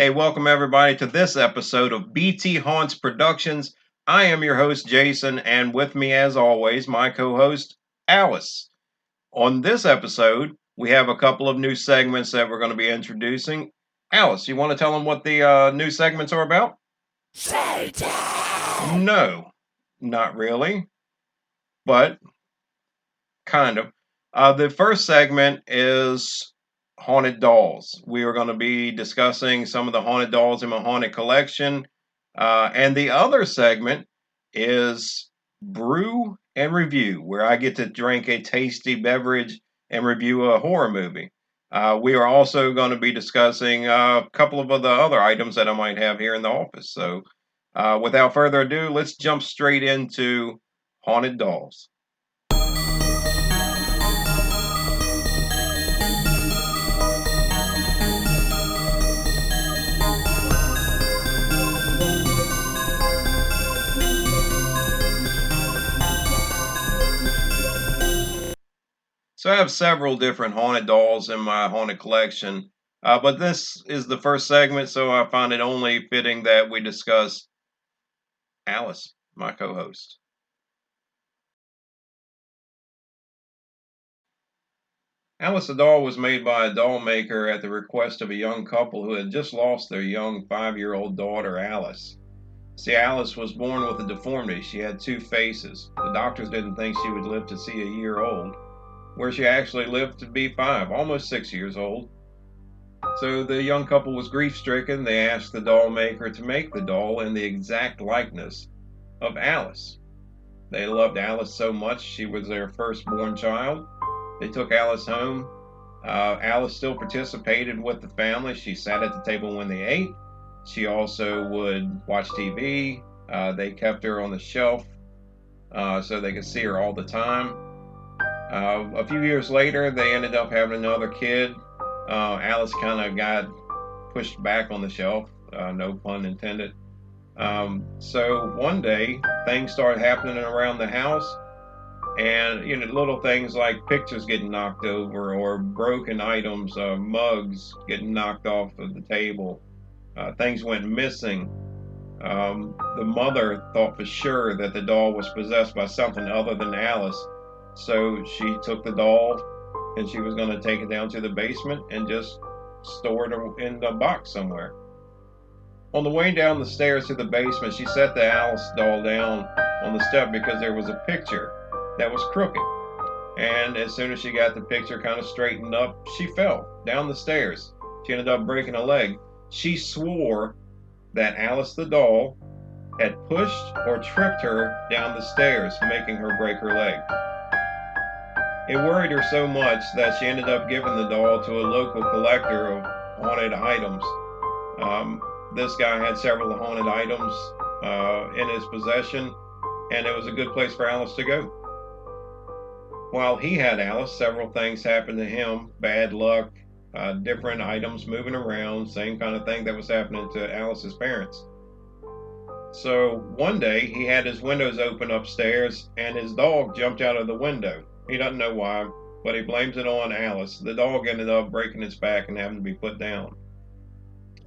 Hey, welcome everybody to this episode of BT Haunts Productions. I am your host, Jason, and with me, as always, my co host, Alice. On this episode, we have a couple of new segments that we're going to be introducing. Alice, you want to tell them what the new segments are about? Satan! No, not really, but kind of. The first segment is haunted dolls. We are going to be discussing some of the haunted dolls in my haunted collection. And the other segment is brew and review, where I get to drink a tasty beverage and review a horror movie. We are also going to be discussing a couple of the other items that I might have here in the office. So, without further ado, let's jump straight into haunted dolls. So I have several different haunted dolls in my haunted collection, but this is the first segment, so I find it only fitting that we discuss Alice, my co-host. Alice the doll was made by a doll maker at the request of a young couple who had just lost their young 5-year-old daughter, Alice. See, Alice was born with a deformity. She had two faces. The doctors didn't think she would live to see a year old, where she actually lived to be 5, almost 6 years old. So the young couple was grief-stricken. They asked the doll maker to make the doll in the exact likeness of Alice. They loved Alice so much. She was their firstborn child. They took Alice home. Alice still participated with the family. She sat at the table when they ate. She also would watch TV. They kept her on the shelf so they could see her all the time. A few years later, they ended up having another kid. Alice kind of got pushed back on the shelf, no pun intended. So one day, things started happening around the house, and little things like pictures getting knocked over or broken items, mugs getting knocked off of the table. Things went missing. The mother thought for sure that the doll was possessed by something other than Alice. So she took the doll and she was going to take it down to the basement and just store it in the box somewhere. On the way down the stairs to the basement, she set the Alice doll down on the step because there was a picture that was crooked. And as soon as she got the picture kind of straightened up, she fell down the stairs. She ended up breaking a leg. She swore that Alice the doll had pushed or tripped her down the stairs, making her break her leg. It worried her so much that she ended up giving the doll to a local collector of haunted items. This guy had several haunted items in his possession, and it was a good place for Alice to go. While he had Alice, several things happened to him. Bad luck, different items moving around, same kind of thing that was happening to Alice's parents. So one day he had his windows open upstairs and his dog jumped out of the window. He doesn't know why, but he blames it on Alice. The dog ended up breaking its back and having to be put down.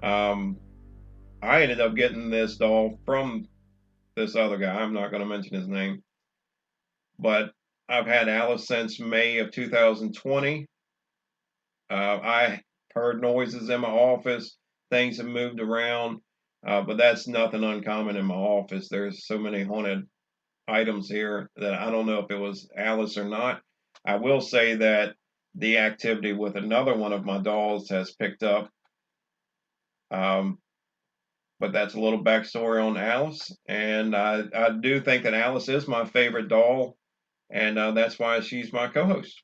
I ended up getting this doll from this other guy. I'm not going to mention his name. But I've had Alice since May of 2020. I heard noises in my office. Things have moved around. But that's nothing uncommon in my office. There's so many haunted items here that I don't know if it was Alice or not. I will say that the activity with another one of my dolls has picked up. But that's a little backstory on Alice. And I do think that Alice is my favorite doll. And that's why she's my co-host.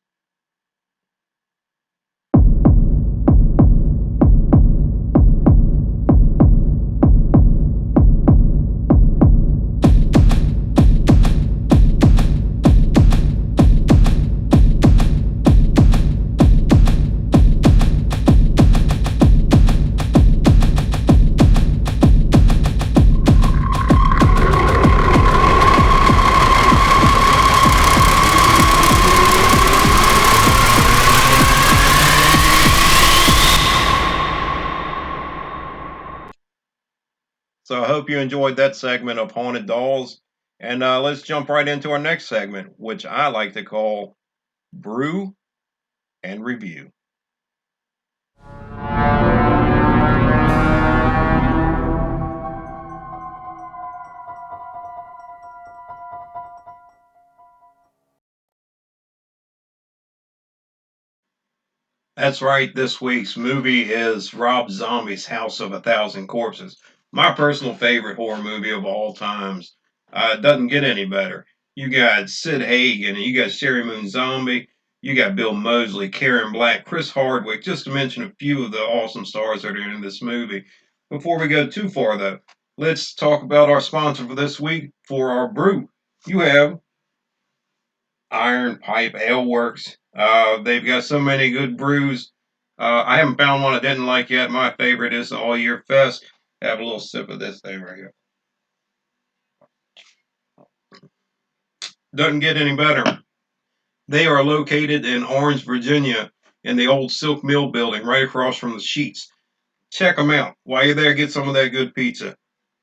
hope you enjoyed that segment of Haunted Dolls. And let's jump right into our next segment, which I like to call Brew and Review. That's right, this week's movie is Rob Zombie's House of a Thousand Corpses. My personal favorite horror movie of all times. It doesn't get any better. You got Sid Hagen, and you got Sherry Moon Zombie, you got Bill Moseley, Karen Black, Chris Hardwick, just to mention a few of the awesome stars that are in this movie. Before we go too far, though, let's talk about our sponsor for this week for our brew. You have Iron Pipe Ale Works. They've got so many good brews. I haven't found one I didn't like yet. My favorite is the All Year Fest. Have a little sip of this thing right here. Doesn't get any better. They are located in Orange, Virginia, in the old Silk Mill building right across from the Sheets. Check them out. While you're there, get some of that good pizza.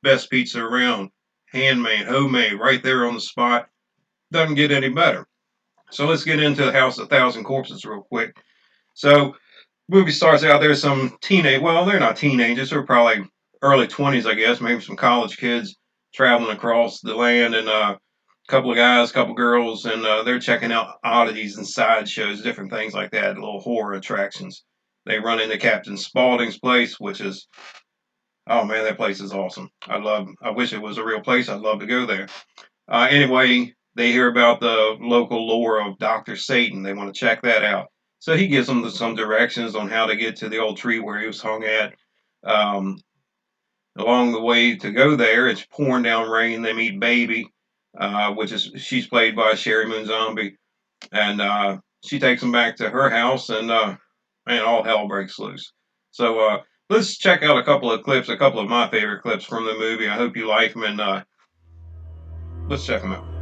Best pizza around. Handmade, homemade, right there on the spot. Doesn't get any better. So let's get into the House of Thousand Corpses real quick. So movie starts out, there's some teenage, well, they're not teenagers, they're probably early 20s, I guess, maybe some college kids traveling across the land, and a couple of guys, couple girls, and they're checking out oddities and sideshows, different things like that, little horror attractions. They run into Captain Spaulding's place, which is, oh man, that place is awesome. I wish it was a real place. I'd love to go there. Anyway, they hear about the local lore of Dr. Satan. They want to check that out. So he gives them some directions on how to get to the old tree where he was hung at. Um, Along the way to go there, it's pouring down rain. They meet Baby, which is she's played by Sherry Moon Zombie, and she takes them back to her house, and man, all hell breaks loose. So let's check out a couple of clips, a couple of my favorite clips from the movie. I hope you like them, and let's check them out.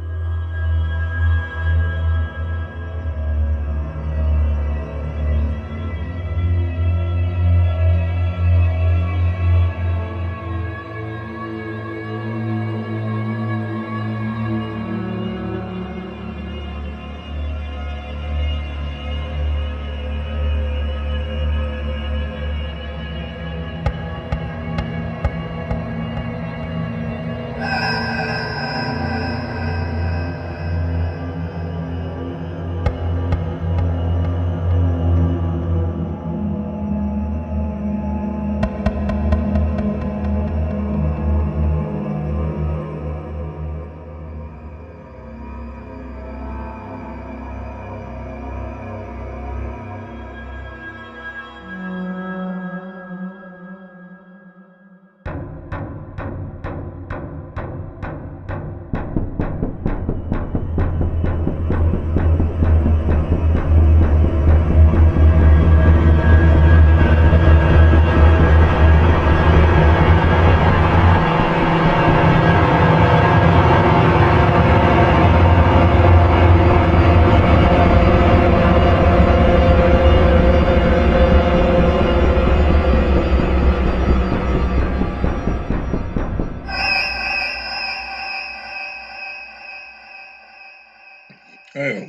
Oh,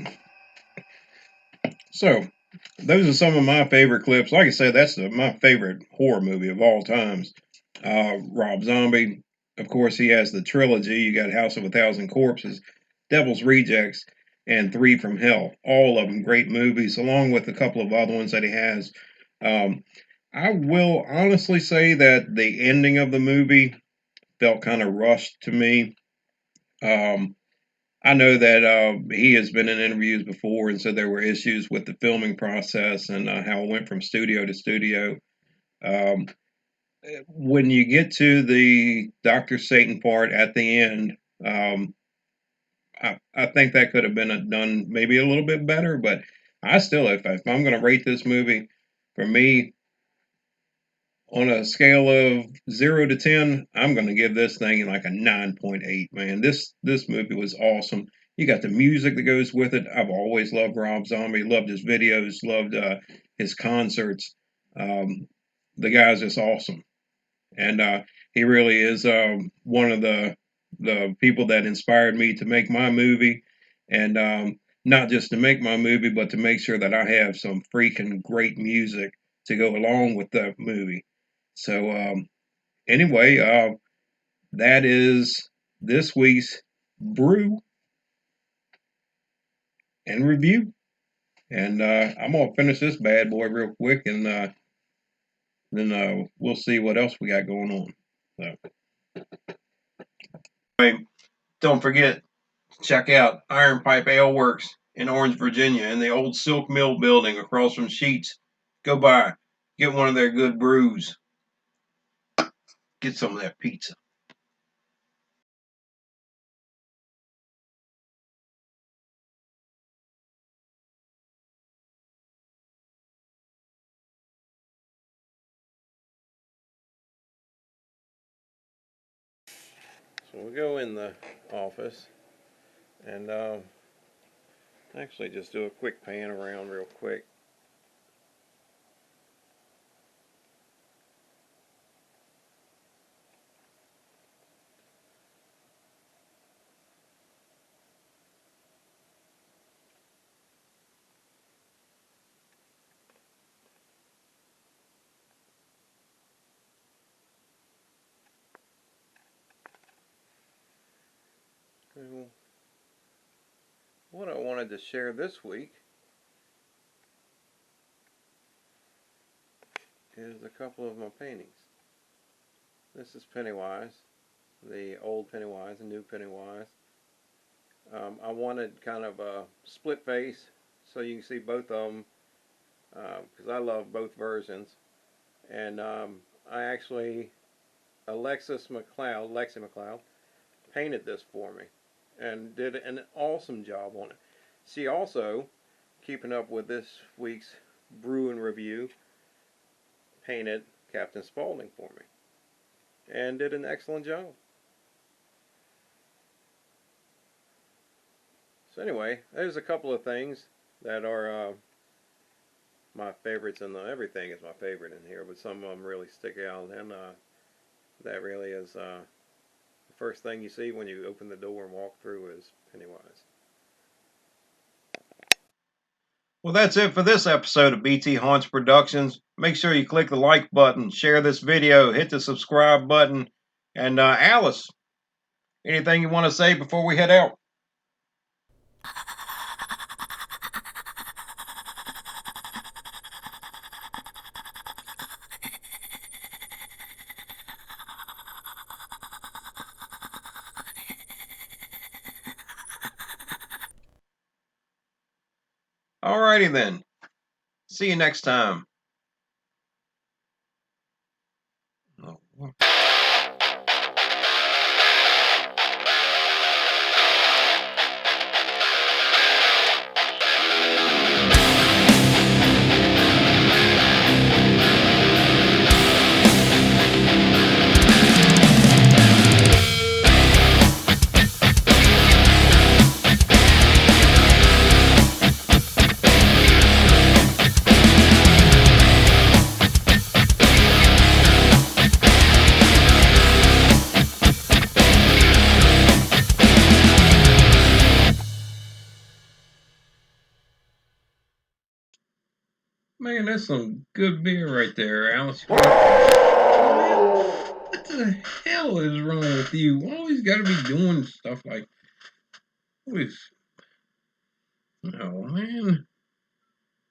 so those are some of my favorite clips. Like I said, that's my favorite horror movie of all times. Rob Zombie, of course, he has the trilogy. You got House of a Thousand Corpses, Devil's Rejects, and Three from Hell. All of them great movies, along with a couple of other ones that he has. Um, I will honestly say that the ending of the movie felt kind of rushed to me. Um, I know that he has been in interviews before and said there were issues with the filming process and how it went from studio to studio. Um, when you get to the Dr. Satan part at the end, um, I think that could have been done maybe a little bit better, but I still, if I'm going to rate this movie, for me, on a scale of 0 to 10, I'm going to give this thing like a 9.8. Man, this movie was awesome. You got the music that goes with it. I've always loved Rob Zombie. Loved his videos. Loved his concerts. The guy's just awesome. And He really is one of the people that inspired me to make my movie, and not just to make my movie, but to make sure that I have some freaking great music to go along with the movie. So anyway, that is this week's brew and review. And I'm gonna finish this bad boy real quick, and then we'll see what else we got going on. So, hey, don't forget, check out Iron Pipe Ale Works in Orange, Virginia, in the old Silk Mill building across from Sheets. Go by, get one of their good brews, get some of that pizza. So we'll go in the office and actually just do a quick pan around real quick. What I wanted to share this week is a couple of my paintings. This is Pennywise, the old Pennywise and new Pennywise. I wanted kind of a split face so you can see both of them because I love both versions. And I actually, Lexi McLeod, painted this for me and did an awesome job on it. She also, keeping up with this week's brew and review, painted Captain Spaulding for me and did an excellent job. So anyway, there's a couple of things that are my favorites, and everything is my favorite in here, but some of them really stick out, and that really is the first thing you see when you open the door and walk through is Pennywise. Well, that's it for this episode of BT Haunts Productions. Make sure you click the like button, share this video, hit the subscribe button, and Alice, anything you want to say before we head out? Alrighty then. See you next time. Man, that's some good beer right there, Alice. Man, what the hell is wrong with you? Always got to be doing stuff like this. Oh, man.